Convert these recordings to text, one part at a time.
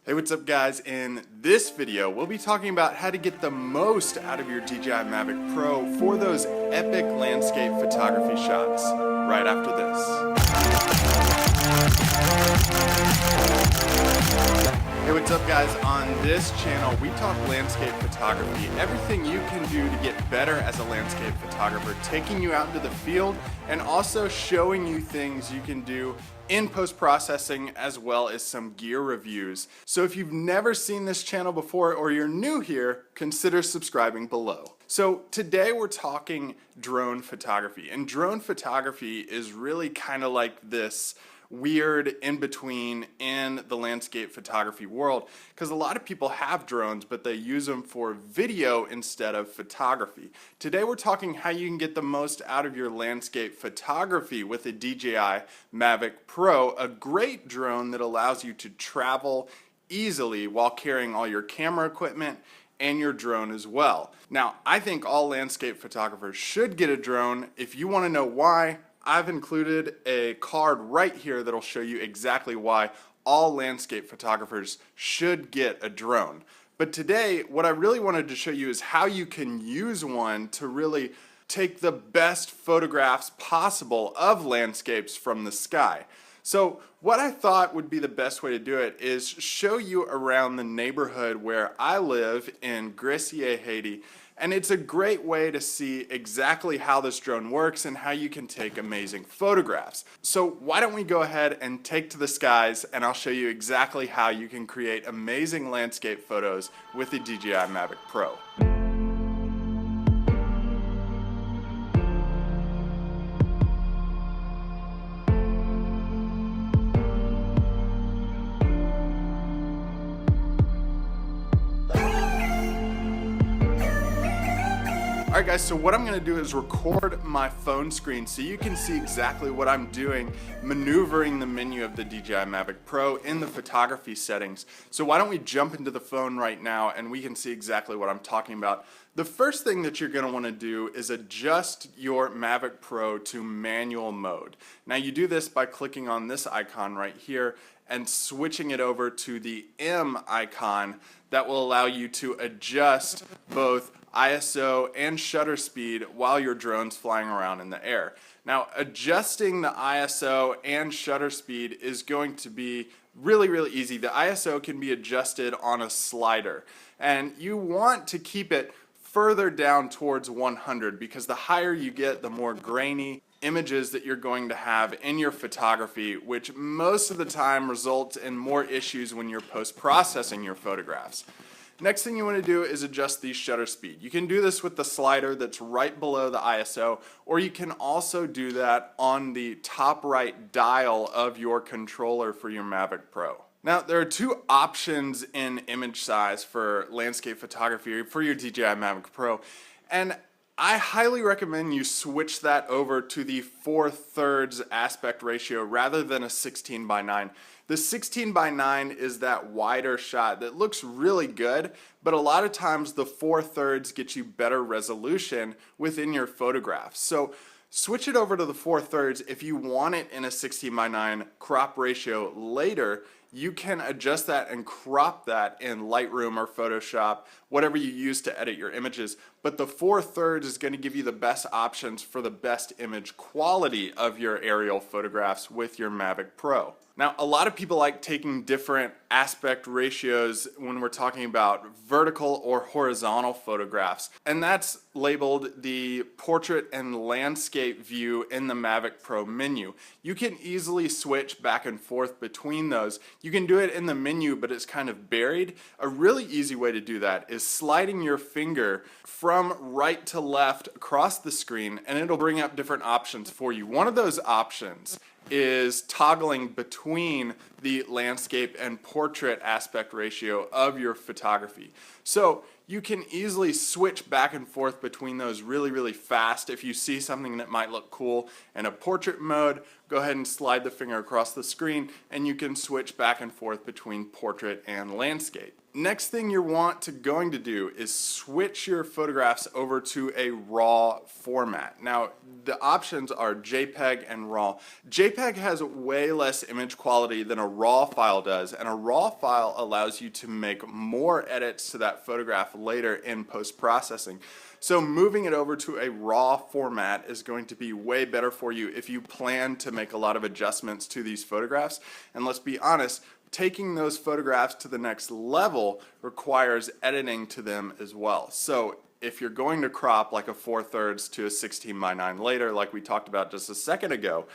Hey, what's up guys? In this video, we'll be talking about how to get the most out of your DJI Mavic Pro for those epic landscape photography shots right after this. Hey, what's up guys? On this channel, we talk landscape photography, everything you can do to get better as a landscape photographer, taking you out into the field and also showing you things you can do in post-processing, as well as some gear reviews. So if you've never seen this channel before or you're new here, consider subscribing below. So today we're talking drone photography, and drone photography is really kind of like this weird in-between in the landscape photography world, because a lot of people have drones but they use them for video instead of photography. Today we're talking how you can get the most out of your landscape photography with a DJI Mavic Pro, a great drone that allows you to travel easily while carrying all your camera equipment and your drone as well. Now, I think all landscape photographers should get a drone. If you want to know why, I've included a card right here that'll show you exactly why all landscape photographers should get a drone. But today, what I really wanted to show you is how you can use one to really take the best photographs possible of landscapes from the sky. So what I thought would be the best way to do it is show you around the neighborhood where I live in Grissier, Haiti. And it's a great way to see exactly how this drone works and how you can take amazing photographs. So why don't we go ahead and take to the skies, and I'll show you exactly how you can create amazing landscape photos with the DJI Mavic Pro. Alright guys, so what I'm going to do is record my phone screen so you can see exactly what I'm doing maneuvering the menu of the DJI Mavic Pro in the photography settings. So why don't we jump into the phone right now and we can see exactly what I'm talking about. The first thing that you're going to want to do is adjust your Mavic Pro to manual mode. Now you do this by clicking on this icon right here and switching it over to the M icon. That will allow you to adjust both ISO and shutter speed while your drone's flying around in the air. Now, adjusting the ISO and shutter speed is going to be really easy. The ISO can be adjusted on a slider, and you want to keep it further down towards 100, because the higher you get, the more grainy images that you're going to have in your photography, which most of the time results in more issues when you're post-processing your photographs. Next thing you want to do is adjust the shutter speed. You can do this with the slider that's right below the ISO, or you can also do that on the top right dial of your controller for your Mavic Pro. Now, there are two options in image size for landscape photography for your DJI Mavic Pro, and I highly recommend you switch that over to the 4/3 aspect ratio rather than a 16:9. The 16:9 is that wider shot that looks really good, but a lot of times the 4/3 get you better resolution within your photographs. So switch it over to the 4/3 if you want it in a 16:9 crop ratio later. You can adjust that and crop that in Lightroom or Photoshop, whatever you use to edit your images. But the 4/3 is going to give you the best options for the best image quality of your aerial photographs with your Mavic Pro. Now, a lot of people like taking different aspect ratios when we're talking about vertical or horizontal photographs, and that's labeled the portrait and landscape view in the Mavic Pro menu. You can easily switch back and forth between those. You can do it in the menu, but it's kind of buried. A really easy way to do that is sliding your finger from right to left across the screen, and it'll bring up different options for you. One of those options is toggling between the landscape and portrait aspect ratio of your photography. So you can easily switch back and forth between those really fast. If you see something that might look cool in a portrait mode, go ahead and slide the finger across the screen and you can switch back and forth between portrait and landscape. Next thing you're going to do is switch your photographs over to a RAW format. Now, the options are JPEG and RAW. JPEG has way less image quality than a RAW file does, and a RAW file allows you to make more edits to that photograph later in post-processing. So moving it over to a RAW format is going to be way better for you if you plan to make a lot of adjustments to these photographs. And let's be honest, taking those photographs to the next level requires editing to them as well. So if you're going to crop like a 4/3 to a 16:9 later, like we talked about just a second ago,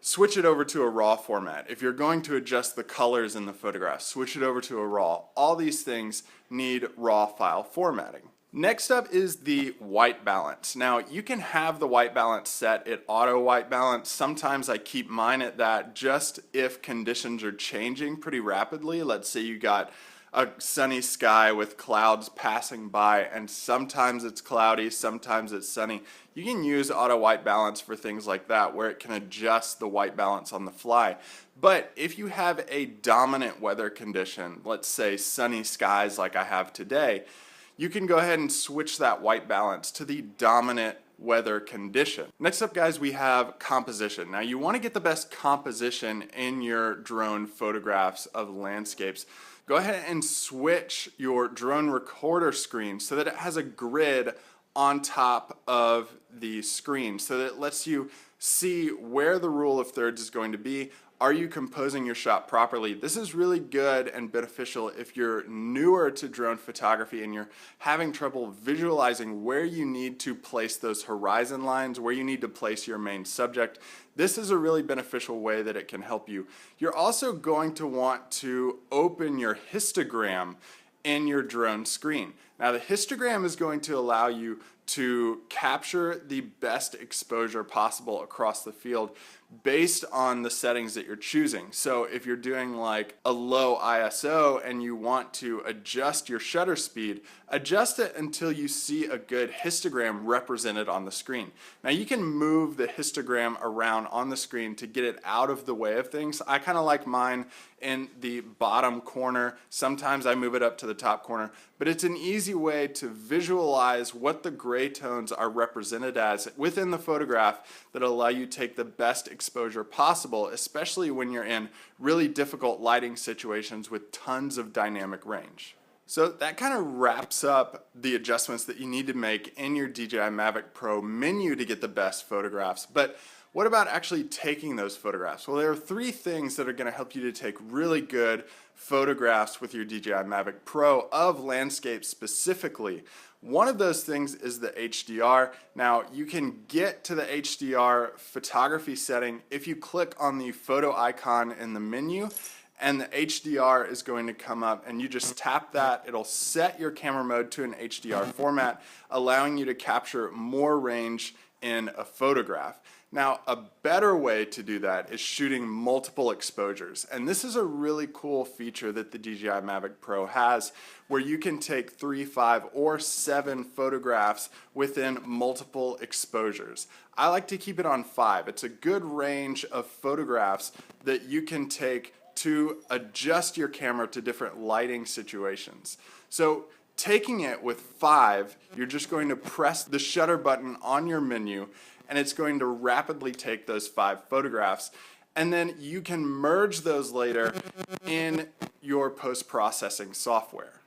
switch it over to a RAW format. If you're going to adjust the colors in the photograph, switch it over to a RAW. All these things need RAW file formatting. Next up is the white balance. Now you can have the white balance set at auto white balance. Sometimes I keep mine at that just if conditions are changing pretty rapidly. Let's say you got a sunny sky with clouds passing by, and sometimes it's cloudy, sometimes it's sunny. You can use auto white balance for things like that, where it can adjust the white balance on the fly. But if you have a dominant weather condition, let's say sunny skies like I have today, you can go ahead and switch that white balance to the dominant weather condition. Next up, guys, we have composition. Now you want to get the best composition in your drone photographs of landscapes. Go ahead and switch your drone recorder screen so that it has a grid on top of the screen, so that it lets you see where the rule of thirds is going to be. Are you composing your shot properly? This is really good and beneficial if you're newer to drone photography and you're having trouble visualizing where you need to place those horizon lines, where you need to place your main subject. This is a really beneficial way that it can help you. You're also going to want to open your histogram in your drone screen. Now the histogram is going to allow you to capture the best exposure possible across the field based on the settings that you're choosing. So if you're doing like a low ISO and you want to adjust your shutter speed, adjust it until you see a good histogram represented on the screen. Now you can move the histogram around on the screen to get it out of the way of things. I kind of like mine in the bottom corner. Sometimes I move it up to the top corner, but it's an easy way to visualize what the gray tones are represented as within the photograph that allow you to take the best exposure possible, especially when you're in really difficult lighting situations with tons of dynamic range. So that kind of wraps up the adjustments that you need to make in your DJI Mavic Pro menu to get the best photographs. But what about actually taking those photographs? Well, there are three things that are going to help you to take really good photographs with your DJI Mavic Pro of landscapes specifically. One of those things is the HDR. Now you can get to the HDR photography setting if you click on the photo icon in the menu, and the HDR is going to come up and you just tap that. It'll set your camera mode to an HDR format, allowing you to capture more range in a photograph. Now, a better way to do that is shooting multiple exposures. And this is a really cool feature that the DJI Mavic Pro has, where you can take 3, 5, or 7 photographs within multiple exposures. I like to keep it on 5. It's a good range of photographs that you can take to adjust your camera to different lighting situations. So taking it with 5, you're just going to press the shutter button on your menu, and it's going to rapidly take those 5 photographs, and then you can merge those later in your post-processing software.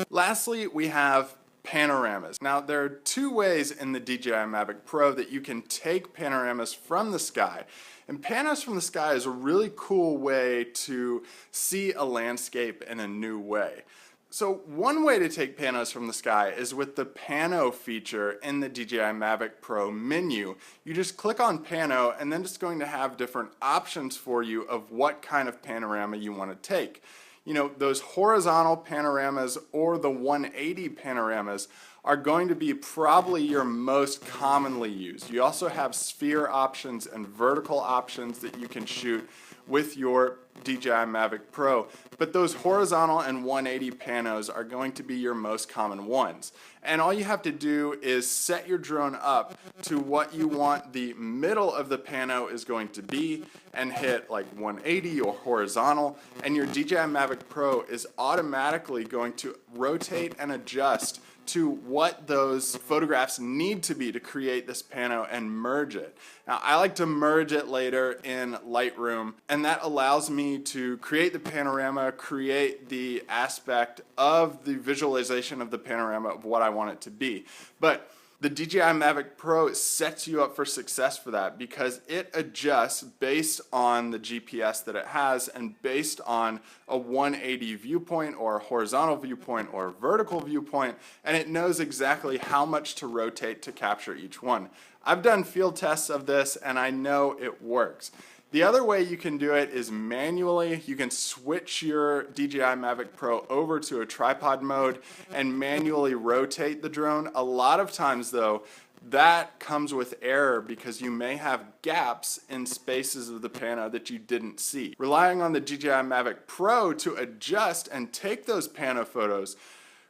Lastly, we have panoramas. Now there are 2 ways in the DJI Mavic Pro that you can take panoramas from the sky. And panos from the sky is a really cool way to see a landscape in a new way. So one way to take panos from the sky is with the pano feature in the DJI Mavic Pro menu. You just click on pano, and then it's going to have different options for you of what kind of panorama you want to take. You know, those horizontal panoramas or the 180 panoramas are going to be probably your most commonly used. You also have sphere options and vertical options that you can shoot with your DJI Mavic Pro, but those horizontal and 180 panos are going to be your most common ones. And all you have to do is set your drone up to what you want the middle of the pano is going to be and hit like 180 or horizontal, and your DJI Mavic Pro is automatically going to rotate and adjust to what those photographs need to be to create this pano and merge it. Now, I like to merge it later in Lightroom, and that allows me to create the panorama, create the aspect of the visualization of the panorama of what I want it to be. But the DJI Mavic Pro sets you up for success for that because it adjusts based on the GPS that it has and based on a 180 viewpoint or a horizontal viewpoint or a vertical viewpoint, and it knows exactly how much to rotate to capture each one. I've done field tests of this and I know it works. The other way you can do it is manually. You can switch your DJI Mavic Pro over to a tripod mode and manually rotate the drone. A lot of times though, that comes with error because you may have gaps in spaces of the pano that you didn't see. Relying on the DJI Mavic Pro to adjust and take those pano photos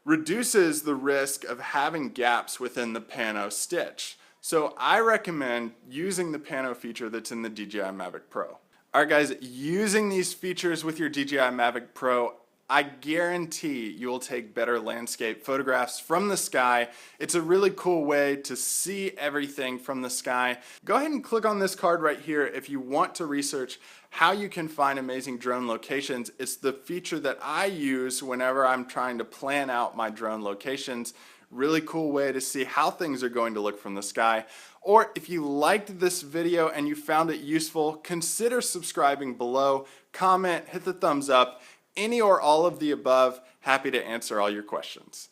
reduces the risk of having gaps within the pano stitch. So I recommend using the pano feature that's in the DJI Mavic Pro. Alright guys, using these features with your DJI Mavic Pro, I guarantee you will take better landscape photographs from the sky. It's a really cool way to see everything from the sky. Go ahead and click on this card right here if you want to research how you can find amazing drone locations. It's the feature that I use whenever I'm trying to plan out my drone locations. Really cool way to see how things are going to look from the sky. Or if you liked this video and you found it useful, consider subscribing below, comment, hit the thumbs up, any or all of the above. Happy to answer all your questions.